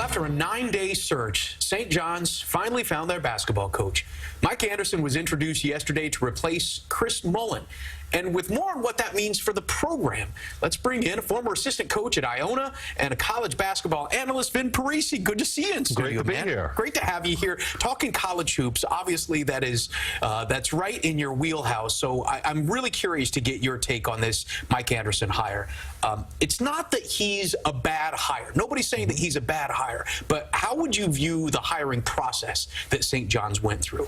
after a 9-day search, St. John's finally found their basketball coach. Mike Anderson was introduced yesterday to replace Chris Mullin. And with more on what that means for the program, let's bring in a former assistant coach at Iona and a college basketball analyst, Vin Parisi. Good to see you in studio, Great to be man. here. Great to have you here. Talking college hoops, obviously that's right in your wheelhouse. So I'm really curious to get your take on this Mike Anderson hire. It's not that he's a bad hire. Nobody's saying that he's a bad hire. But how would you view the hiring process that St. John's went through?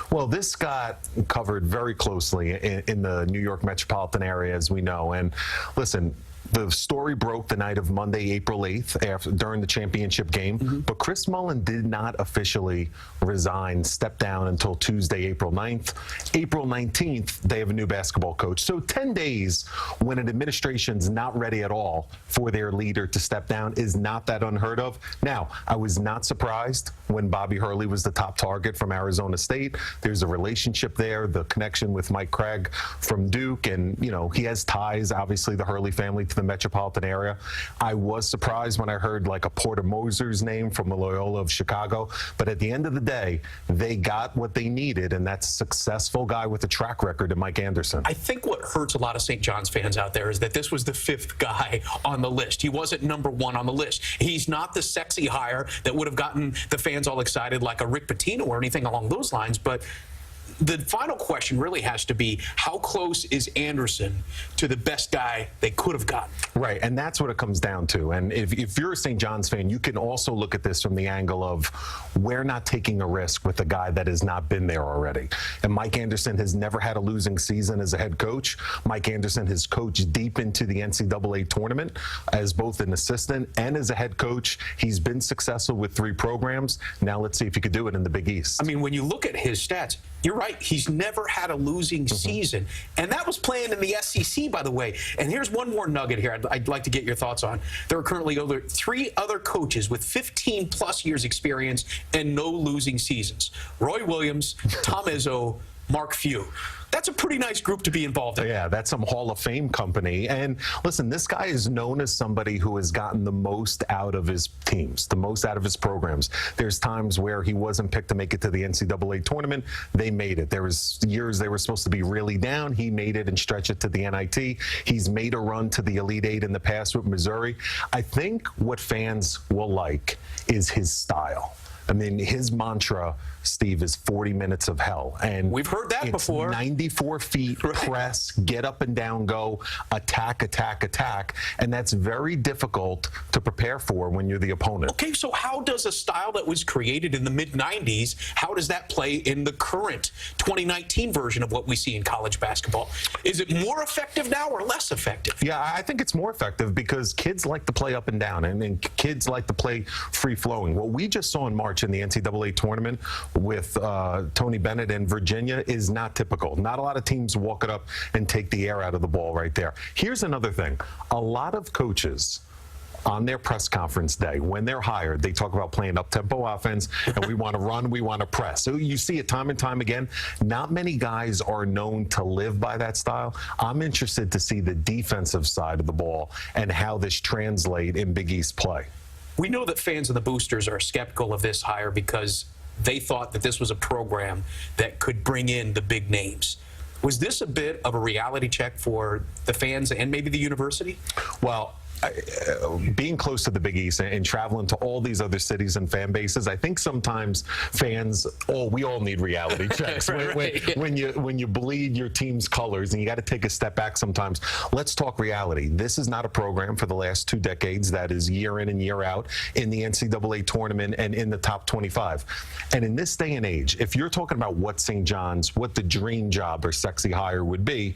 Well, this got covered very closely in the New York metropolitan area, as we know. And listen, the story broke the night of Monday, April 8th, during the championship game. But Chris Mullin did not officially resign, step down until Tuesday, April 9th. April 19th, they have a new basketball coach. So 10 days when an administration's not ready at all for their leader to step down is not that unheard of. Now, I was not surprised when Bobby Hurley was the top target from Arizona State. There's a relationship there, the connection with Mike Craig from Duke, and, you know, he has ties, obviously, the Hurley family to the metropolitan area. I was surprised when I heard like a Porter Moser's name from Loyola of Chicago, but at the end of the day, they got what they needed, and that's a successful guy with a track record in Mike Anderson. I think what hurts a lot of St. John's fans out there is that this was the 5th guy on the list. He wasn't number 1 on the list. He's not the sexy hire that would have gotten the fans all excited like a Rick Pitino or anything along those lines, but the final question really has to be, how close is Anderson to the best guy they could have gotten? Right, and that's what it comes down to. And if you're a St. John's fan, you can also look at this from the angle of we're not taking a risk with a guy that has not been there already. And Mike Anderson has never had a losing season as a head coach. Mike Anderson has coached deep into the NCAA tournament as both an assistant and as a head coach. He's been successful with 3 programs. Now let's see if he could do it in the Big East. I mean, when you look at his stats, you're right. He's never had a losing season. And that was playing in the SEC, by the way. And here's one more nugget here I'd like to get your thoughts on. There are currently 3 other coaches with 15-plus years experience and no losing seasons. Roy Williams, Tom Izzo, Mark Few. That's a pretty nice group to be involved in. Yeah, that's some Hall of Fame company. And listen, this guy is known as somebody who has gotten the most out of his teams, the most out of his programs. There's times where he wasn't picked to make it to the NCAA tournament. They made it. There was years they were supposed to be really down. He made it and stretched it to the NIT. He's made a run to the Elite 8 in the past with Missouri. I think what fans will like is his style. I mean, his mantra, Steve, is 40 minutes of hell. And we've heard that before. 94 feet, press, get up and down, go, attack, attack, attack. And that's very difficult to prepare for when you're the opponent. Okay, so how does a style that was created in the mid-90s, how does that play in the current 2019 version of what we see in college basketball? Is it more effective now or less effective? Yeah, I think it's more effective because kids like to play up and down, and kids like to play free-flowing. What we just saw in March in the NCAA tournament with Tony Bennett and Virginia is not typical. Not a lot of teams walk it up and take the air out of the ball right there. Here's another thing. A lot of coaches on their press conference day, when they're hired, they talk about playing up-tempo offense, and we want to run, we want to press. So you see it time and time again. Not many guys are known to live by that style. I'm interested to see the defensive side of the ball and how this translates in Big East play. We know that fans of the Boosters are skeptical of this hire because they thought that this was a program that could bring in the big names. Was this a bit of a reality check for the fans and maybe the university? Well, being close to the Big East and traveling to all these other cities and fan bases, I think sometimes fans, we all need reality checks. When you bleed your team's colors, and you got to take a step back sometimes. Let's talk reality. This is not a program for the last 2 decades that is year in and year out in the NCAA tournament and in the top 25. And in this day and age, if you're talking about what St. John's, what the dream job or sexy hire would be,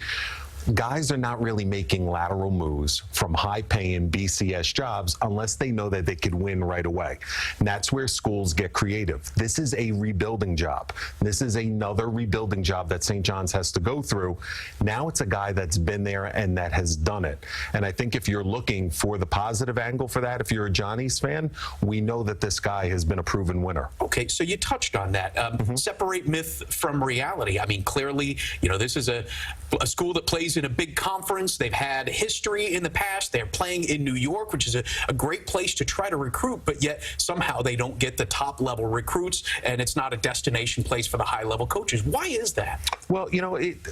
guys are not really making lateral moves from high-paying BCS jobs unless they know that they could win right away. And that's where schools get creative. This is a rebuilding job. This is another rebuilding job that St. John's has to go through. Now it's a guy that's been there and that has done it. And I think if you're looking for the positive angle for that, if you're a Johnny's fan, we know that this guy has been a proven winner. Okay, so you touched on that. Separate myth from reality. I mean, clearly, you know, this is a school that plays always in a big conference. They've had history in the past. They're playing in New York, which is a great place to try to recruit, but yet somehow they don't get the top-level recruits, and it's not a destination place for the high-level coaches. Why is that? Well,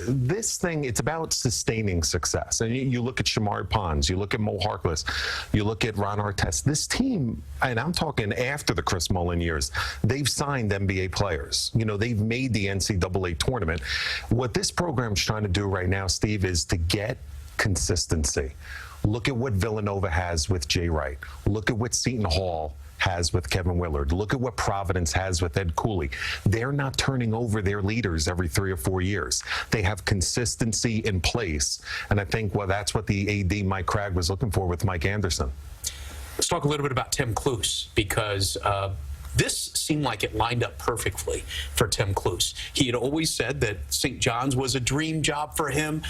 this thing, it's about sustaining success. And you look at Shamari Pons, you look at Mo Harkless, you look at Ron Artest. This team, and I'm talking after the Chris Mullin years, they've signed NBA players. They've made the NCAA tournament. What this program's trying to do right now, Steve, is to get consistency. Look at what Villanova has with Jay Wright. Look at what Seton Hall has with Kevin Willard. Look at what Providence has with Ed Cooley. They're not turning over their leaders every 3 or 4 years. They have consistency in place. And I think, that's what the AD Mike Cragg was looking for with Mike Anderson. Let's talk a little bit about Tim Cluess, because this seemed like it lined up perfectly for Tim Cluess. He had always said that St. John's was a dream job for him.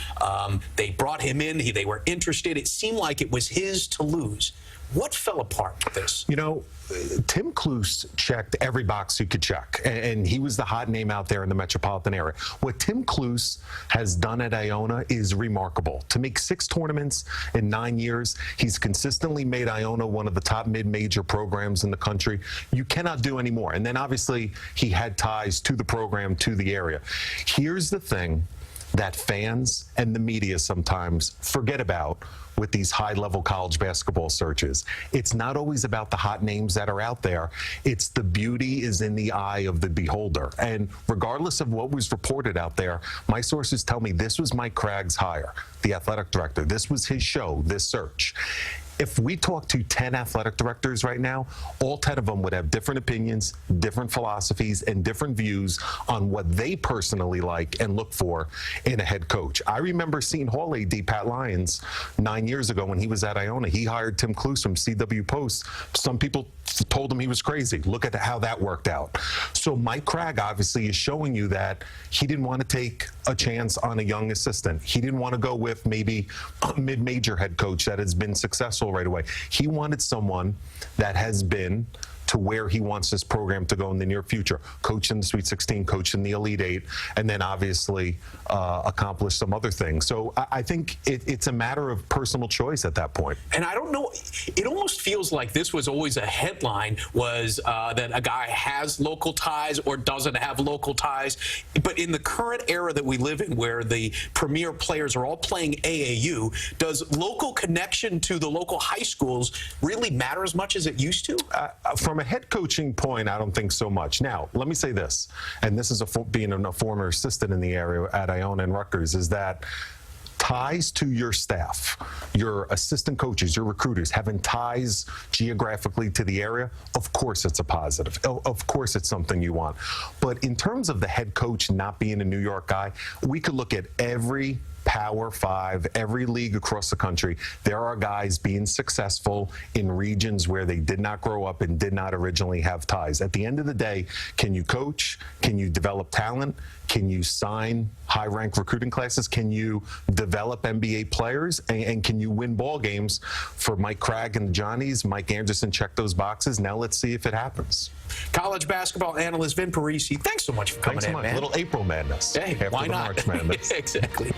They brought him in. They were interested. It seemed like it was his to lose. What fell apart with this? Tim Cluess checked every box you could check, and he was the hot name out there in the metropolitan area. What Tim Cluess has done at Iona is remarkable. To make 6 tournaments in 9 years, he's consistently made Iona one of the top mid-major programs in the country. You cannot do any more. And then obviously he had ties to the program, to the area. Here's the thing that fans and the media sometimes forget about with these high-level college basketball searches. It's not always about the hot names that are out there. It's the beauty is in the eye of the beholder. And regardless of what was reported out there, my sources tell me this was Mike Cragg's hire, the athletic director. This was his show, this search. If we talk to 10 athletic directors right now, all 10 of them would have different opinions, different philosophies, and different views on what they personally like and look for in a head coach. I remember Seton Hall AD Pat Lyons 9 years ago when he was at Iona. He hired Tim Cluess from CW Post. Some people told him he was crazy. Look at how that worked out. So Mike Cragg obviously is showing you that he didn't want to take a chance on a young assistant. He didn't want to go with maybe a mid-major head coach that has been successful right away. He wanted someone that has been to where he wants this program to go in the near future. Coach in the Sweet 16, coach in the Elite 8, and then obviously accomplish some other things. So I think it's a matter of personal choice at that point. And I don't know, it almost feels like this was always a headline, was that a guy has local ties or doesn't have local ties. But in the current era that we live in, where the premier players are all playing AAU, does local connection to the local high schools really matter as much as it used to? From a head coaching point, I don't think so much. Now, let me say this, and this is being a former assistant in the area at Iona and Rutgers, is that ties to your staff, your assistant coaches, your recruiters, having ties geographically to the area, of course it's a positive. Of course it's something you want. But in terms of the head coach not being a New York guy, we could look at every Power 5, every league across the country. There are guys being successful in regions where they did not grow up and did not originally have ties. At the end of the day, can you coach? Can you develop talent? Can you sign high-ranked recruiting classes? Can you develop NBA players? And can you win ball games? For Mike Cragg and the Johnnies, Mike Anderson checked those boxes. Now let's see if it happens. College basketball analyst Vin Parisi, thanks so much for coming in, man. Little April madness. Hey, after why the not? March madness. Exactly.